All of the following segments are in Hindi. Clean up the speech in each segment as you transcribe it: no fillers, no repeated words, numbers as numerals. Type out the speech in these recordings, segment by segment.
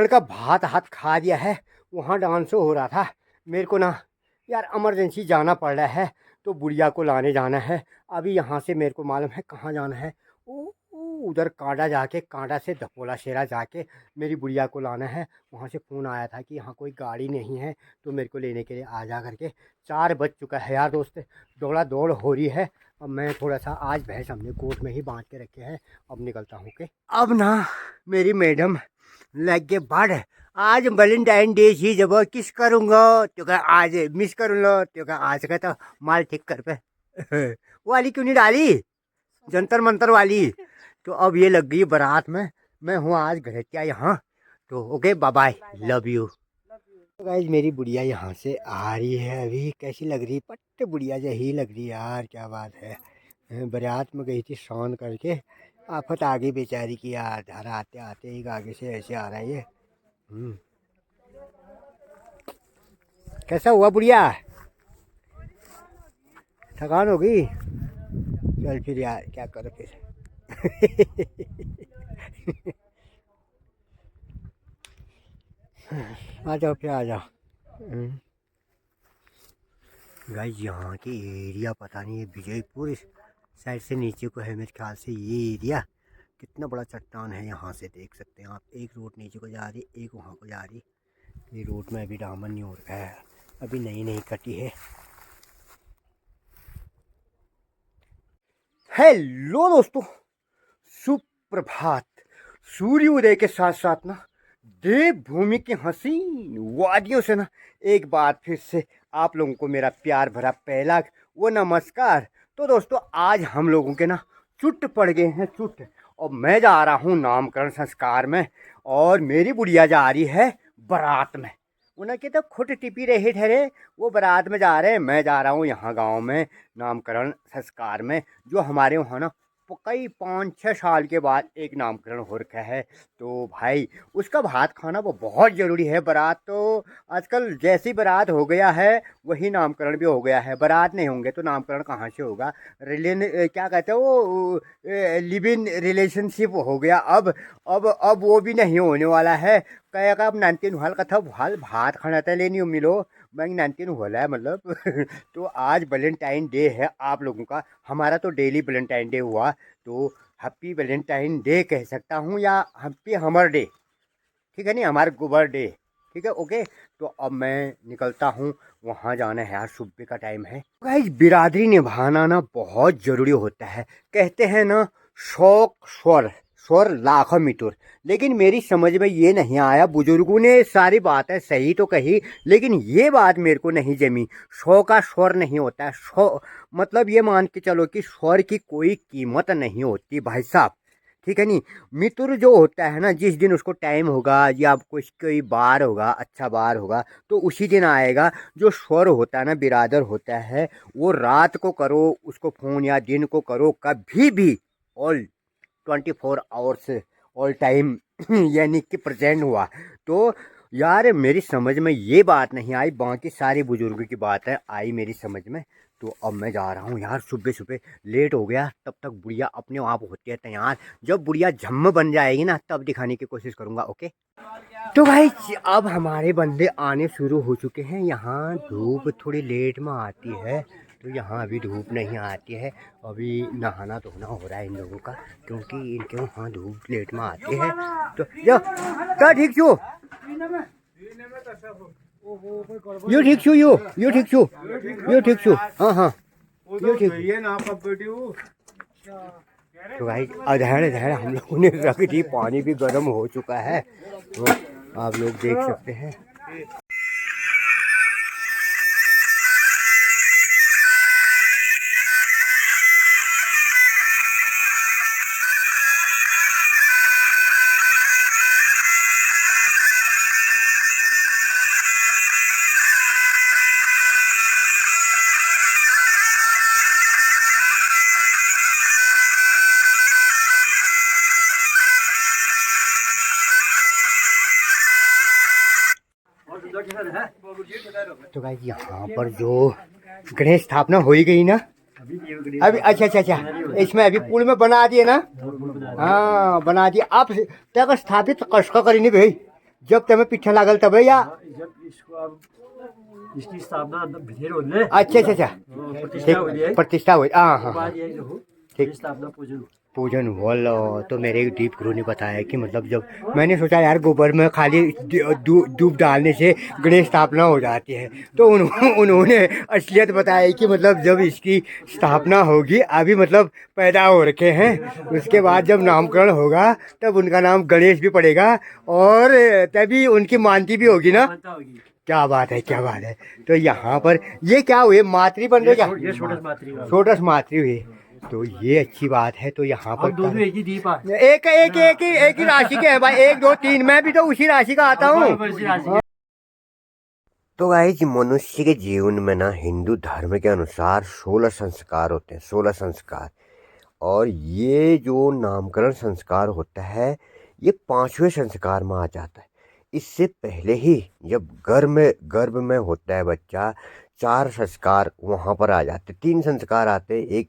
करण का भात हाथ खा दिया है। वहाँ डांस हो रहा था। मेरे को ना यार इमरजेंसी जाना पड़ रहा है, तो बुढ़िया को लाने जाना है। अभी यहाँ से मेरे को मालूम है कहाँ जाना है। उधर कांडा जाके, कांडा से धपोला शेरा जाके मेरी बुढ़िया को लाना है। वहाँ से फ़ोन आया था कि यहाँ कोई गाड़ी नहीं है, तो मेरे को लेने के लिए आ जा करके। 4 बज चुका है यार दोस्त, दौड़ा दौड़ हो रही है। अब मैं थोड़ा सा, आज भैंस हमने कोर्ट में ही बांध के रखे हैं। अब निकलता हूँ के। अब ना मेरी मैडम लग के बढ़, आज वैलेंटाइन डे ही जब किस करूँगा तो क्या आज मिस करूँगा, तो क्या आज का तो माल ठीक कर पे वो वाली क्यों नहीं डाली, जंतर मंतर वाली। तो अब ये लग गई बारात में। मैं हूँ आज घर क्या यहाँ। तो okay bye bye, love you. तो गाइस मेरी बुढ़िया यहाँ से आ रही है। अभी कैसी लग रही, पट्ट बुढ़िया जही लग रही यार, क्या बात है। बारात में गई थी शान करके, आफत आ गई बेचारी की यार। घर आते आते एक आगे से ऐसे आ रहा है ये। कैसा हुआ बुढ़िया, थकान हो गई? चल फिर यार क्या करो फिर आ जाओ फिर, आ जाओ। गाइस यहाँ के एरिया पता नहीं, ये विजयपुर साइड से नीचे को है मेरे ख्याल से ये एरिया। कितना बड़ा चट्टान है यहाँ से देख सकते हैं आप। एक रोड नीचे को जा रही, एक वहाँ को जा रही। ये रोड में अभी डामर नहीं हो रखा है, अभी नई नई कटी है। हेलो दोस्तों, सुप्रभात। सूर्योदय के साथ साथ ना देवभूमि की हसीन वादियों से ना एक बार फिर से आप लोगों को मेरा प्यार भरा पहला वो नमस्कार। तो दोस्तों आज हम लोगों के ना चुट पड़ गए हैं, चुट। और मैं जा रहा हूँ नामकरण संस्कार में, और मेरी बुढ़िया जा रही है बारात में। उनके तो खुद टिपी रहे ठहरे, वो बारात में जा रहे हैं। मैं जा रहा हूँ यहाँ गांव में नामकरण संस्कार में, जो हमारे वहाँ ना कई 5-6 साल के बाद एक नामकरण हो रखा है। तो भाई उसका भात खाना वो बहुत ज़रूरी है। बारात तो आजकल जैसी बारात हो गया है वही नामकरण भी हो गया है। बारात नहीं होंगे तो नामकरण कहाँ से होगा। क्या कहते हैं वो, लिव इन रिलेशनशिप हो गया अब वो भी नहीं होने वाला है। कया का अब नानतीन हाल कथा हाल भात खाना था लेनी मिलो मैं नानतीन होला है मतलब तो आज वैलेंटाइन डे है आप लोगों का। हमारा तो डेली वैलेंटाइन डे हुआ, तो हैप्पी वैलेंटाइन डे कह सकता हूँ, या हैप्पी हमर डे, ठीक है नहीं, हमारा गोबर डे, ठीक है ओके। तो अब मैं निकलता हूँ, वहाँ जाना है यार, सुबह का टाइम है। गाइस बिरादरी निभाना ना बहुत ज़रूरी होता है। कहते हैं ना शौक स्वर स्वर लाख मिटुर, लेकिन मेरी समझ में ये नहीं आया। बुजुर्गों ने सारी बातें सही तो कही, लेकिन ये बात मेरे को नहीं जमी। शौ का स्वर नहीं होता है। शौ मतलब ये मान के चलो कि स्वर की कोई कीमत नहीं होती भाई साहब, ठीक है नहीं। मित्र जो होता है ना, जिस दिन उसको टाइम होगा या कुछ कोई बार होगा, अच्छा बार होगा, तो उसी दिन आएगा। जो स्वर होता है ना, बिरादर होता है, वो रात को करो उसको फ़ोन या दिन को करो, कभी भी ऑल 24 आवर्स ऑल टाइम यानी कि प्रेजेंट हुआ। तो यार मेरी समझ में ये बात नहीं आई, बाकी सारी बुजुर्गों की बात है आई मेरी समझ में। तो अब मैं जा रहा हूँ यार, सुबह सुबह लेट हो गया। तब तक बुढ़िया अपने आप होती है तैयार। जब बुढ़िया झम्म बन जाएगी ना, तब दिखाने की कोशिश करूँगा, ओके। तो भाई अब हमारे बंदे आने शुरू हो चुके हैं। यहाँ धूप थोड़ी लेट में आती है, तो यहाँ अभी धूप नहीं आती है। अभी नहाना धोना हो रहा है इन लोगों का, क्योंकि इनके वहाँ धूप लेट में आती है। तो यो क्या ठीक छू, यो ठीक छू, यो ठीक छू, यो ठीक छू, हाँ हाँ यो ठीक। तो भाई अधेड़ अधेड़ हम लोगों ने रख दी, पानी भी गर्म हो चुका है, तो आप लोग देख सकते हैं। तो भाई यहाँ पर जो गणेश स्थापना हो ही गई ना अभी, अच्छा अच्छा अच्छा, इसमें अभी पुल में बना दिए ना, हाँ बना दिए। आप तक स्थापित कस का करी नहीं भाई, जब तमें पीछे लागल तब या जब इसको अब इसकी स्थापना भिथेर होने अच्छा अच्छा अच्छा प्रतिष्ठा हो गई है प्रतिष्ठा हुई हाँ हाँ बाद ये जो ठीक स्थापना पूजन पूजन बोलो तो मेरे एक दीप गुरु ने बताया कि मतलब जब मैंने सोचा यार गोबर में खाली धूप डालने से गणेश स्थापना हो जाती है तो उन्होंने असलियत बताया कि मतलब जब इसकी स्थापना होगी अभी मतलब पैदा हो रखे हैं उसके बाद जब नामकरण होगा तब उनका नाम गणेश भी पड़ेगा और तभी उनकी मानती भी होगी ना। क्या बात है क्या बात है। तो यहाँ पर ये क्या हुए मातृ बन रहे क्या छोटस मातृ हुई तो ये अच्छी बात है। तो यहाँ पर दोनों एक ही दीप एक ही राशि के है भाई 1 2 3 मैं भी तो उसी राशि का आता हूँ। तो गाइस मनुष्य के जीवन में ना हिंदू धर्म के अनुसार 16 संस्कार होते हैं 16 संस्कार और ये जो नामकरण संस्कार होता है ये 5वें संस्कार में आ जाता है। इससे पहले ही जब गर्भ में होता है बच्चा 4 संस्कार वहाँ पर आ जाते 3 संस्कार आते एक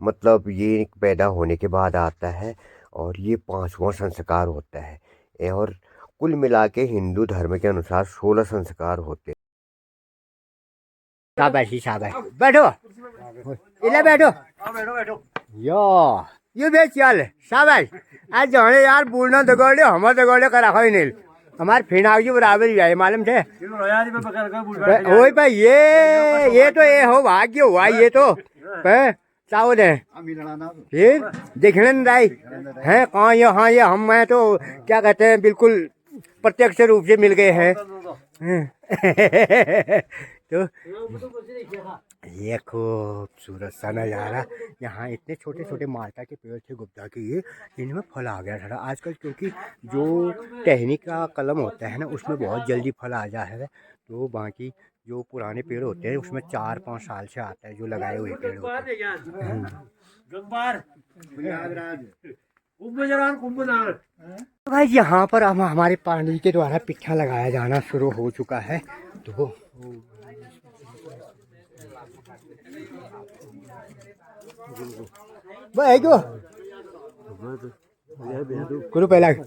मतलब ये पैदा होने के बाद आता है और ये 5वां संस्कार होता है और कुल मिला के हिंदू धर्म के अनुसार 16 संस्कार होते हैं। शाबाश बैठो इला बैठो यो बेच चल शाबाश आज जाने यार बूढ़ना दगोड़े हम दगोड़े का रखो ही नहीं हमारे फिनाव जी बराबर ही आए मालूम थे वही भाई ये तो ये हो भाग्य हुआ ये तो चाहो दे फिर देखने नहीं है कहाँ ये हाँ ये हम मैं तो क्या कहते हैं बिल्कुल प्रत्यक्ष रूप से मिल गए हैं। तो ये खूबसूरत सा नज़ारा यहाँ इतने छोटे छोटे माल्टा के पेड़ थे गुप्ता के ये इनमें फल आ गया था आजकल क्योंकि जो टहनी का कलम होता है ना उसमें बहुत जल्दी फल आ जाता है। तो बाकी जो पुराने पेड़ होते हैं उसमें 4-5 साल से आता है जो लगाए हुए पेड़ होते हैं। तो भाई यहाँ पर हम हमारे पानी के द्वारा पिट्ठा लगाया जाना शुरू हो चुका है। तो भाई क्यों करो पहला तो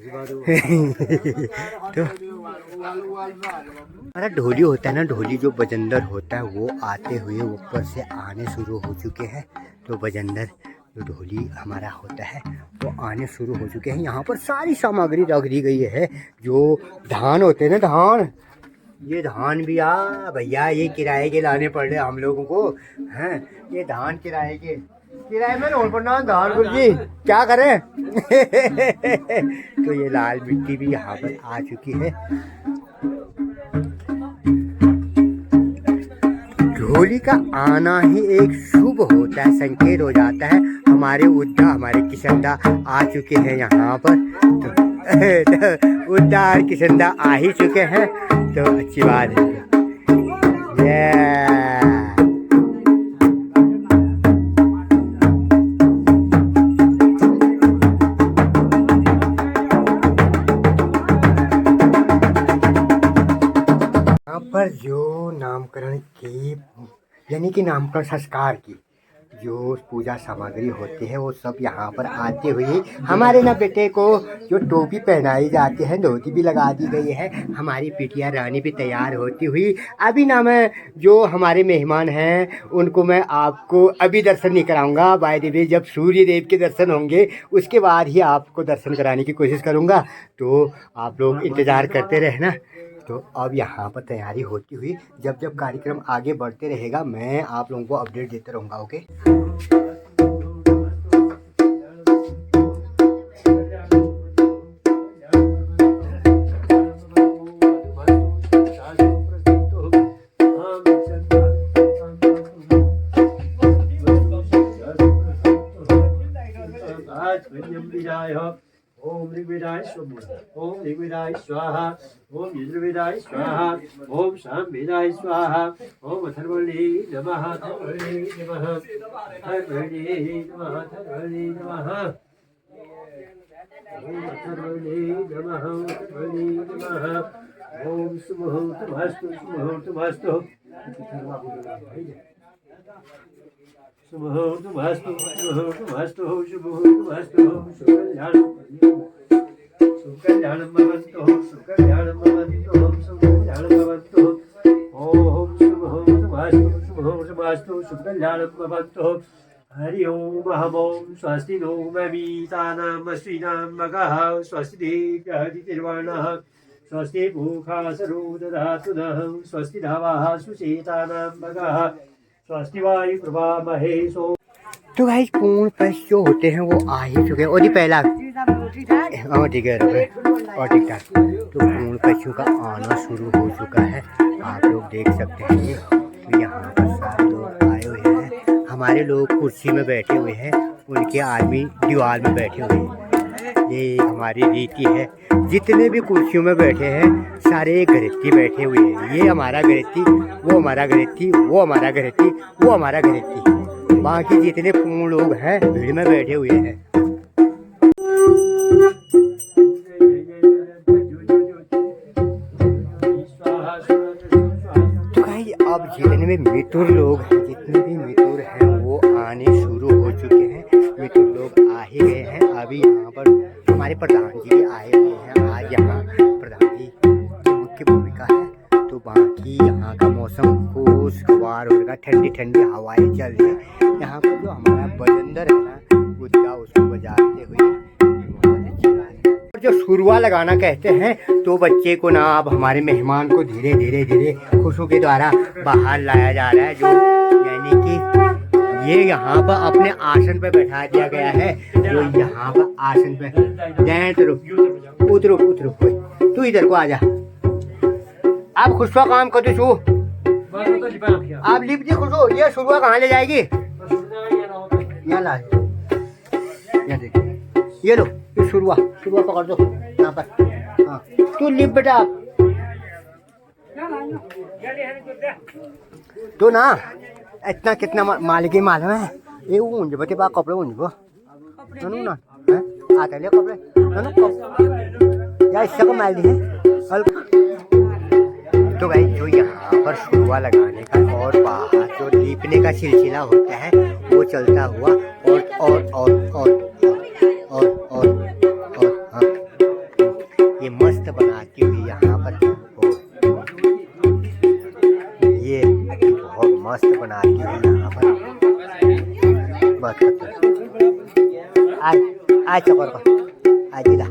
हमारा ढोली होता है ना ढोली जो बजंदर होता है वो आते हुए ऊपर से आने शुरू हो चुके हैं। तो बजंदर जो ढोली हमारा होता है वो आने शुरू हो चुके हैं। यहाँ पर सारी सामग्री रख दी गई है जो धान होते हैं ना धान ये धान भी भैया ये किराए के लाने पड़ रहे हम लोगों को हैं ये धान किराए में लोन पड़ना धान गुरु जी क्या करें तो ये लाल मिट्टी भी यहाँ पर आ चुकी है। ढोली का आना ही एक शुभ होता है संकेत हो जाता है। हमारे उद्दा हमारे किशनदा आ चुके हैं यहाँ पर तो उद्दा और किशनदा आ ही चुके हैं तो अच्छी बात है। यहाँ पर जो नामकरण की यानी कि नामकरण संस्कार की जो पूजा सामग्री होती है वो सब यहाँ पर आते हुए हमारे ना बेटे को जो टोपी पहनाई जाती है धोती भी लगा दी गई है। हमारी बिटिया रानी भी तैयार होती हुई अभी ना मैं जो हमारे मेहमान हैं उनको मैं आपको अभी दर्शन नहीं कराऊंगा बाय द वे जब सूर्य देव के दर्शन होंगे उसके बाद ही आपको दर्शन कराने की कोशिश करूँगा। तो आप लोग इंतज़ार करते रहना। तो अब यहाँ पर तैयारी होती हुई जब जब कार्यक्रम आगे बढ़ते रहेगा मैं आप लोगों को अपडेट देते रहूँगा। ओके ओम ऋग्वेदाय ओम ऋग्वेदाय स्वाहा ओम यजुर्वेदाय स्वाहा ओम सामवेदाय स्वाहा ओम अथर्वणे नमः अथर्वणे नमः अथर्वणे नमः अथर्वणे नमः ओम अथर्वणे नमः अथर्वणे नमः ओम सुमुहूर्तमस्तु सुमुहूर्तमस्तु सुमुहूर्तमस्तु सुमुहूर्तमस्तु शुभमुहूर्तमस्तु शुभकल्याण सुकल्याणं भवन्तु सुकल्याणं भवन्तु सुकल्याणं भवन्तु ओम शुभमास्तु सुकल्याणं भवन्तु हरि ओम अहम ओम स्वस्ति नो ममीतानां श्रीनां मगः स्वस्ति दितिर्वर्णः स्वस्ति भूखा सरो दधातु नः स्वस्ति धावः सुचेतानां मगः स्वस्ति वायु प्रभामहे सो। तो भाई पूर्ण पश जो होते हैं वो आ ही चुके हैं। और ये पहला और ठीक है और ठीक ठाक। तो पूर्ण पशु का आना शुरू हो चुका है, आप लोग देख सकते हैं। तो यहाँ पर सारे लोग आए हुए हैं। हमारे लोग कुर्सी में बैठे हुए हैं, उनके आदमी दीवार में बैठे हुए हैं। ये हमारी रीति है। जितने भी कुर्सियों में बैठे हैं सारे गृहस्थी बैठे हुए हैं। ये हमारा गृहस्थी, वो हमारा गृहस्थी, वो हमारा गृहस्थी, वो हमारा गृहस्थी। बाकी जितने पूर्ण लोग हैं भीड़ में बैठे हुए हैं। तो भाई अब जितने भी मित्र लोग हैं, जितने भी मित्र हैं वो आने शुरू हो चुके हैं। मित्र लोग आ ही गए हैं। अभी यहाँ पर हमारे प्रधान जी भी आए हुए हैं। आज यहाँ प्रधान जी की मुख्य भूमिका है। तो बाकी यहाँ का मौसम खुशगवार होगा, ठंडी ठंडी हवाएं चल रही है। यहाँ पर जो हमारा बजंदर है ना गुद्दा, उसको बजाते हुए बहुत अच्छी बात है। और जो शुरुआ लगाना कहते हैं, तो बच्चे को ना अब हमारे मेहमान को धीरे धीरे धीरे खुशों के द्वारा बाहर लाया जा रहा है। जो यानी कि ये यहाँ पर अपने आसन पे बैठा दिया गया है। जो यहाँ पर आसन पे उतरो उतरो तू इधर को आ जा। आप खुशवा काम कर दो। आप लिप जी खुश हो। ये शुरुआ कहाँ ले जाएगी? यहाँ ला, यहाँ देखिए, ये लो ये शुरुआ पकड़ दो यहाँ पर। हाँ तू लिप बेटा। तो ना इतना कितना मालिक ही मालूम है। ये ऊंज बते बा कपड़े ऊंज बो ननु ना है आता ले कपड़े ननु या इससे को माल दी है हल्का। तो भाई जो यहाँ पर शुरुआ लगाने का और बाहर जो लीपने का सिलसिला होता है वो चलता हुआ और हाँ ये मस्त बनाती हुई यहाँ पर ये बहुत मस्त बनाती हुई यहाँ पर बस आज चक्कर को आजिला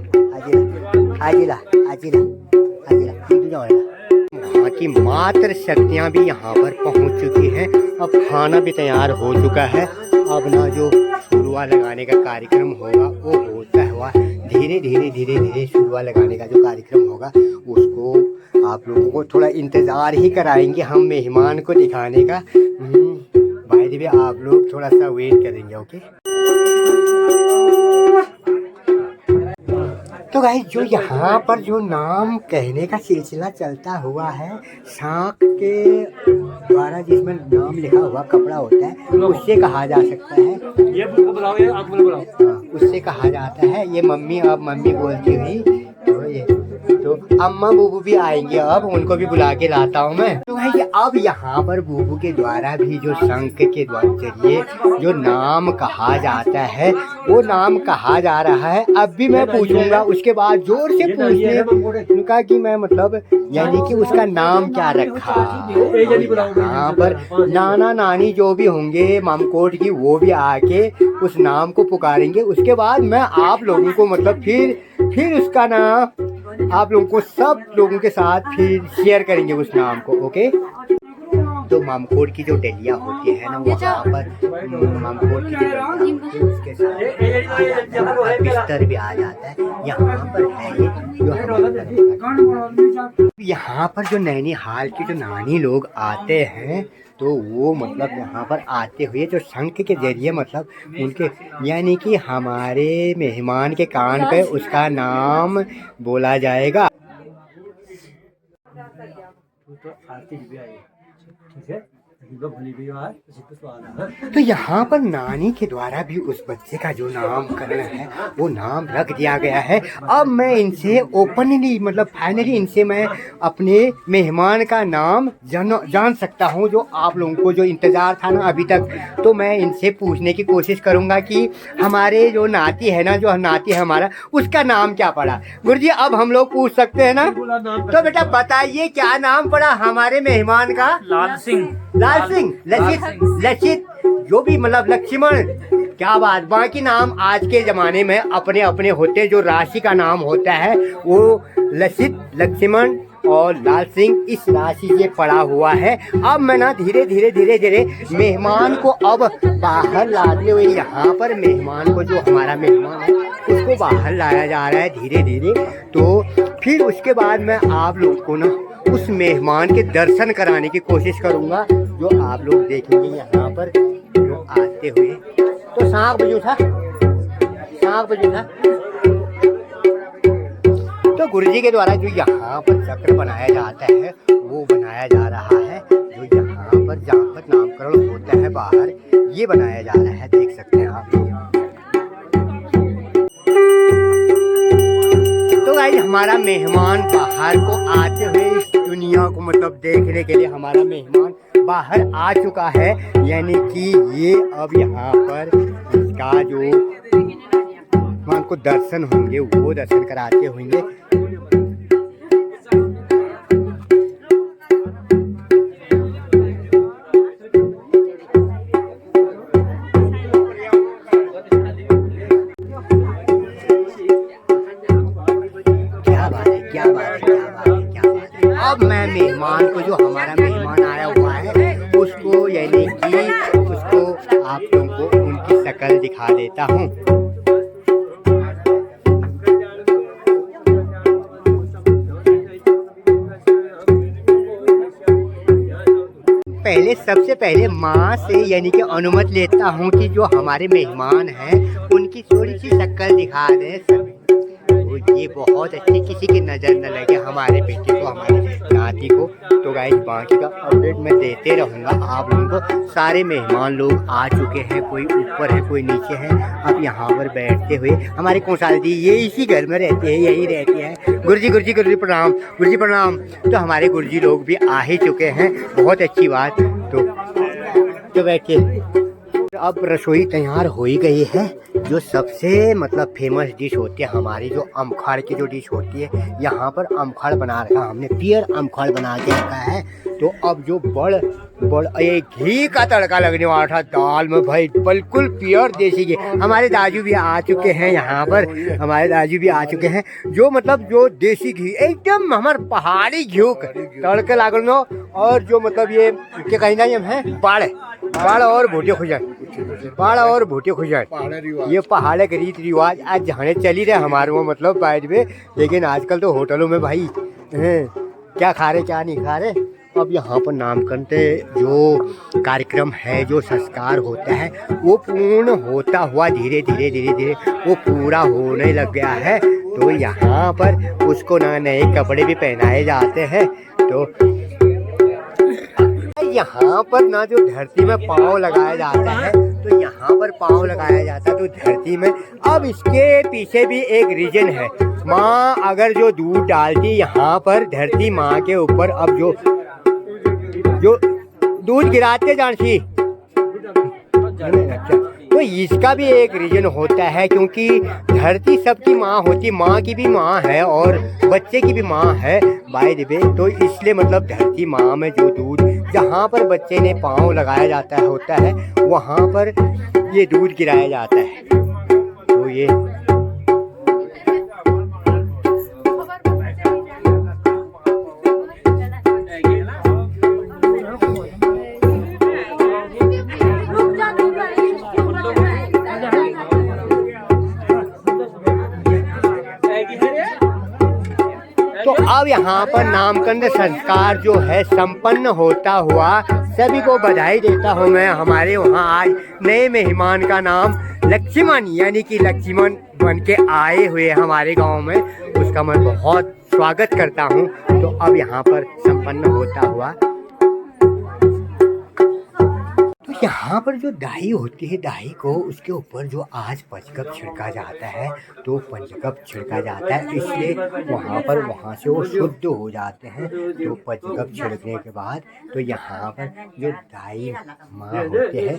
वहाँ की मात्र शक्तियाँ भी यहाँ पर पहुँच चुकी हैं। अब खाना भी तैयार हो चुका है। अब ना जो शुरुआ लगाने का कार्यक्रम होगा वो होता हुआ धीरे धीरे शुरुआ लगाने का जो कार्यक्रम होगा उसको आप लोगों को थोड़ा इंतज़ार ही कराएंगे हम मेहमान को दिखाने का। भाई भी आप लोग थोड़ा सा वेट करेंगे। ओके तो गाइस जो यहाँ पर जो नाम कहने का सिलसिला चलता हुआ है, सांप के द्वारा जिसमें नाम लिखा हुआ कपड़ा होता है उससे कहा जा सकता है। ये बुलाओ, ये आप बुलाओ। हाँ उससे कहा जाता है। ये मम्मी अब मम्मी बोलती हुई तो ये तो अम्मा बूबू भी आएंगे। अब उनको भी बुला के लाता हूँ मैं। तो भाई अब यहाँ पर बूबू के द्वारा भी जो शंख के जरिए जो नाम कहा जाता है वो नाम कहा जा रहा है। अब भी मैं पूछूंगा, उसके बाद जोर से पूछने उनका कि मैं मतलब यानी कि उसका नाम क्या रखा। यहाँ पर नाना नानी जो भी होंगे मामकोट की वो भी आके उस नाम को पुकारेंगे। उसके बाद मैं आप लोगों को मतलब फिर उसका नाम आप लोगों को सब लोगों के साथ फिर शेयर करेंगे उस नाम को। ओके तो मामकोट की जो डलिया होती है ना वहाँ पर मामकोट की जो उसके साथ बिस्तर भी आ जाता है। यहाँ पर है ये जो यहाँ पर जो नैनीहाल के जो नानी लोग आते हैं तो वो मतलब यहाँ पर आते हुए जो शंख के जरिए मतलब उनके यानी कि हमारे मेहमान के कान पे उसका नाम बोला जाएगा। तो आरती भी आई, ठीक है। तो यहाँ पर नानी के द्वारा भी उस बच्चे का जो नामकरण है वो नाम रख दिया गया है। अब मैं इनसे ओपनली मतलब फाइनली इनसे मैं अपने मेहमान का नाम जान सकता हूँ, जो आप लोगों को जो इंतज़ार था ना अभी तक। तो मैं इनसे पूछने की कोशिश करूँगा कि हमारे जो नाती है ना, जो नाती है हमारा, उसका नाम क्या पड़ा। गुरुजी अब हम लोग पूछ सकते हैं ना? तो बेटा बताइए क्या नाम पड़ा हमारे मेहमान का? लाल सिंह। लाल सिंह, लचित, जो भी मतलब लक्ष्मण। क्या बात। बाकी नाम आज के जमाने में अपने अपने होते, जो राशि का नाम होता है वो लचित, लक्ष्मण और लाल सिंह इस राशि से पड़ा हुआ है। अब मैं ना धीरे धीरे मेहमान को अब बाहर लाते हुए, यहाँ पर मेहमान को, जो हमारा मेहमान है उसको बाहर लाया जा रहा है धीरे धीरे। तो फिर उसके बाद मैं आप लोग को ना उस मेहमान के दर्शन कराने की कोशिश करूंगा, जो आप लोग देखेंगे यहाँ पर जो आते हुए। तो सांख बजू था। तो गुरुजी के द्वारा जो यहाँ पर चक्र बनाया जाता है वो बनाया जा रहा है, जो यहाँ पर जहाँ पर नामकरण होता है बाहर, ये बनाया जा रहा है, देख सकते हैं आप लोग। तो गाइस हमारा मेहमान बाहर को आते हुए इस दुनिया को मतलब देखने के लिए हमारा मेहमान बाहर आ चुका है, यानी कि ये अब यहाँ पर इसका जो मेहमान को दर्शन होंगे वो दर्शन कराते होंगे। क्या बात है। अब मैं मेहमान को, जो हमारा मेहमान आया हुआ है उसको, यानी कि उसको आप लोगों को उनकी शक्ल दिखा देता हूँ। सबसे पहले माँ से यानी कि अनुमति लेता हूँ कि जो हमारे मेहमान हैं उनकी थोड़ी सी शक्ल दिखा दें सब। तो ये बहुत अच्छी, किसी की नज़र न लगे हमारे बेटे को, हमारे नाती को। तो गाइस बाकी का अपडेट मैं देते रहूँगा आप लोगों को। सारे मेहमान लोग आ चुके हैं, कोई ऊपर है कोई नीचे है। अब यहाँ पर बैठते हुए हमारे कौशल जी, ये इसी घर में रहते हैं, यही रहते हैं। गुरुजी प्रणाम, गुरुजी प्रणाम। तो हमारे गुरुजी लोग भी आ ही चुके हैं, बहुत अच्छी बात। तो बैठिए। अब रसोई तैयार हो ही गई है। जो सबसे मतलब फेमस डिश होती है हमारी, जो अमखाड़ की जो डिश होती है, यहाँ पर अमखाड़ बना रखा हमने, पियर अमखाड़ बना के रखा है। तो अब जो बड़ एक घी का तड़का लगने वाला था दाल में, भाई बिल्कुल प्योर देसी घी। हमारे दाजू भी आ चुके हैं यहाँ पर, हमारे दाजू भी आ चुके हैं। जो मतलब जो देसी घी एकदम हमारे पहाड़ी घी तड़के लागल, और जो मतलब ये क्या कहना है बाड़ और भूटे खुजाए, ये पहाड़ के रीत रिवाज आज जहाँ चली रहे हमारे वो मतलब बाइज में। लेकिन आजकल तो होटलों में भाई क्या खा रहे क्या नहीं खा रहे। अब यहाँ पर नामकरण जो कार्यक्रम है, जो संस्कार होता है वो पूर्ण होता हुआ धीरे धीरे वो पूरा होने लग गया है। तो यहाँ पर उसको नए कपड़े भी पहनाए जाते हैं। तो यहाँ पर ना जो धरती में पाँव लगाया जाता है, तो यहाँ पर पाँव लगाया जाता है तो धरती में। अब इसके पीछे भी एक रीजन है। माँ अगर जो दूध डालती यहाँ पर धरती माँ के ऊपर, अब जो दूध गिराते जानसी, तो इसका भी एक रीजन होता है, क्योंकि धरती सबकी माँ होती, माँ की भी माँ है और बच्चे की भी माँ है बाय द वे। तो इसलिए मतलब धरती माँ में जो दूध, जहाँ पर बच्चे ने पाँव लगाया जाता होता है वहाँ पर ये दूध गिराया जाता है। तो ये तो अब यहाँ पर नामकरण संस्कार जो है संपन्न होता हुआ सभी को बधाई देता हूँ मैं। हमारे वहाँ आज नए मेहमान का नाम लक्ष्मण यानी कि लक्ष्मण बन के आए हुए हमारे गांव में, उसका मैं बहुत स्वागत करता हूँ। तो अब यहाँ पर संपन्न होता हुआ तो यहाँ पर जो दाई होती है, दाई को उसके ऊपर जो आज पंचगव्य छिड़का जाता है, तो पंचगव्य छिड़का जाता है, इसलिए वहाँ से वो शुद्ध हो जाते हैं। तो पंचगव्य छिड़कने के बाद तो यहाँ पर जो दाई माँ होते हैं,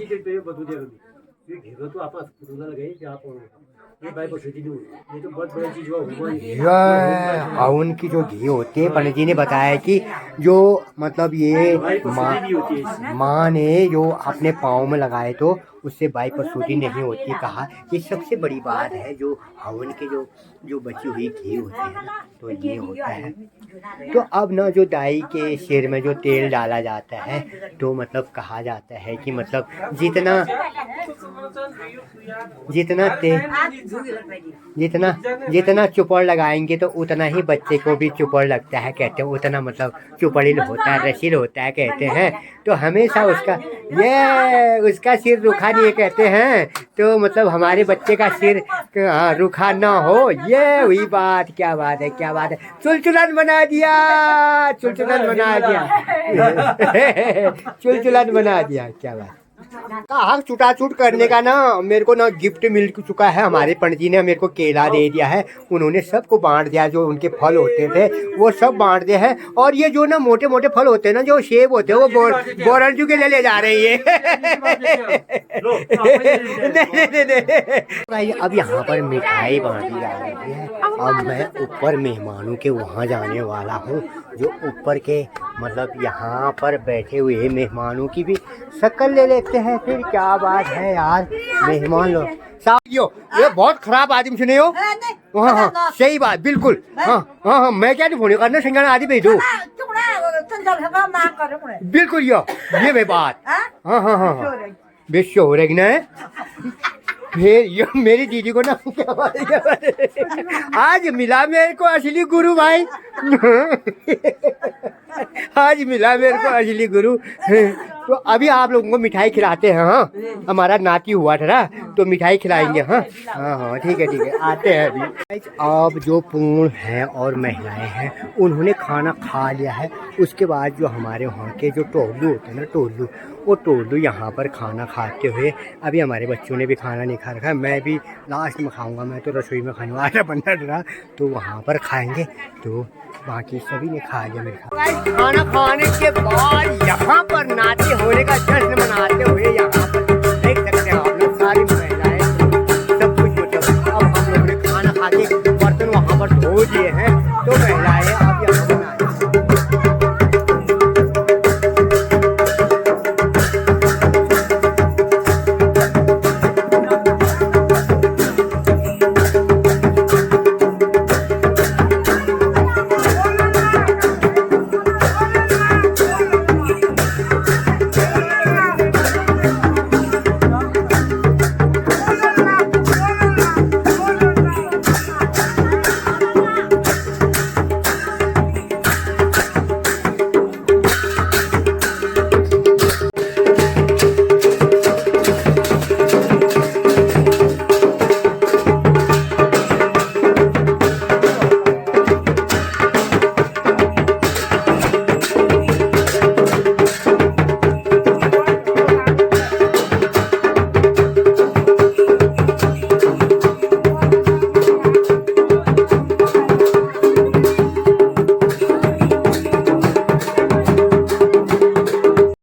हवन की जो घी होती है, पंडित जी ने बताया कि जो मतलब ये माँ ने जो अपने पाँव में लगाए तो उससे वाई प्रसूति नहीं होती। कहा कि सबसे बड़ी बात है जो हवन के जो बची हुई घी होती है ना, तो ये होता है। तो अब ना जो दाई के सिर में जो तेल डाला जाता है, तो मतलब कहा जाता है कि मतलब जितना चुपड़ लगाएंगे तो उतना ही बच्चे को भी चुपड़ लगता है, कहते हैं उतना मतलब चुपड़िल होता है, रसील होता है कहते हैं। तो हमेशा उसका सिर रुखा नहीं कहते हैं, तो मतलब हमारे बच्चे का सिर रुखा ना हो, ये हुई बात। क्या बात है, क्या बात है, चुलचुलन बना दिया, चुलचुलन बना दिया, क्या बात। कहा चुटा चूट करने का ना मेरे को ना गिफ्ट मिल चुका है। हमारे पंडित जी ने मेरे को केला दे दिया है, उन्होंने सबको बांट दिया, जो उनके फल होते थे वो सब बांट दिए हैं। और ये जो ना मोटे मोटे फल होते हैं ना, जो सेब होते हैं, वो गोरंजू के लिए ले जा रही है। नहीं, अब यहाँ पर मिठाई बांटी जा रही है। अब मैं ऊपर मेहमानों के वहाँ जाने वाला हूँ, जो ऊपर के मतलब यहाँ पर बैठे हुए मेहमानों की भी शक्ल ले लेते हैं। फिर क्या बात है यार, मेहमान लोग ये बहुत खराब आदमी सुने हो। हाँ, सही बात, बिल्कुल। हाँ, मैं क्या फोन करना संज्ञान आदि भेज दो, बिल्कुल ये भाई बात। हाँ, विश्व हो रही ना। फिर ये मेरी दीदी को ना क्या बात आज मिला मेरे को असली गुरु भाई। आज मिला मेरे को असली गुरु। तो अभी आप लोगों को मिठाई खिलाते हैं। हाँ, हमारा नाती हुआ था ना, तो मिठाई खिलाएंगे। हाँ, ठीक है, आते हैं अभी। अब जो पूर्ण हैं और महिलाएं हैं, उन्होंने खाना खा लिया है। उसके बाद जो हमारे वहाँ के जो टोलू होते हैं ना, वो टोलू यहाँ पर खाना खाते हुए, अभी हमारे बच्चों ने भी खाना नहीं खा रखा है, मैं भी लास्ट में खाऊंगा। मैं तो रसोई में खाने वाला बंदा रहा, तो वहाँ पर खाएंगे। तो बाकी सभी ने खा लिया मेरे खाना खाने के बाद यहाँ पर नाते होने का जश्न मनाते हुए यहाँ पर देख सकते हैं आप लोग, सारी महिलाएं सब कुछ मतलब। अब हम लोगों ने खाना खा के बर्तन वहाँ पर धो दिए हैं, तो महिलाएं अब यहाँ पर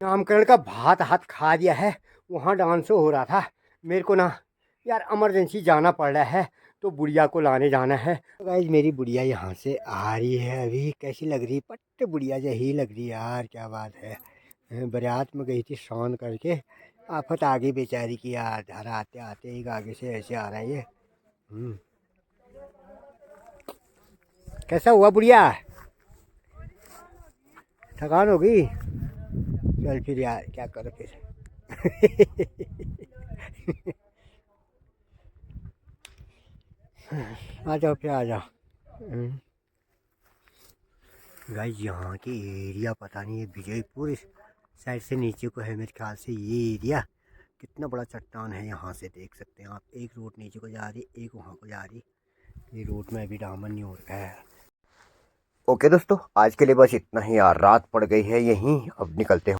नामकरण का भात हाथ खा दिया है। वहाँ डांस हो रहा था, मेरे को ना यार इमरजेंसी जाना पड़ रहा है, तो बुढ़िया को लाने जाना है। गाइस मेरी बुढ़िया यहाँ से आ रही है, अभी कैसी लग रही, पट्टे बुढ़िया जही लग रही यार, क्या बात है। बारात में गई थी शान करके, आफत आ गई बेचारी की यार। घर आते आते एक आगे से ऐसे आ रहा है ये। कैसा हुआ बुढ़िया, थकान हो गई? चल फिर यार क्या करो फिर। आ जाओ फिर, आ जाओ। गाइस यहाँ के एरिया पता नहीं, ये विजयपुर साइड से नीचे को है मेरे ख्याल से ये एरिया। कितना बड़ा चट्टान है यहाँ से देख सकते हैं आप। एक रोड नीचे को जा रही, एक वहाँ को जा रही। ये रोड में अभी डामर नहीं हो रहा है। ओके दोस्तों, आज के लिए बस इतना ही यार, रात पड़ गई है यहीं, अब निकलते हैं।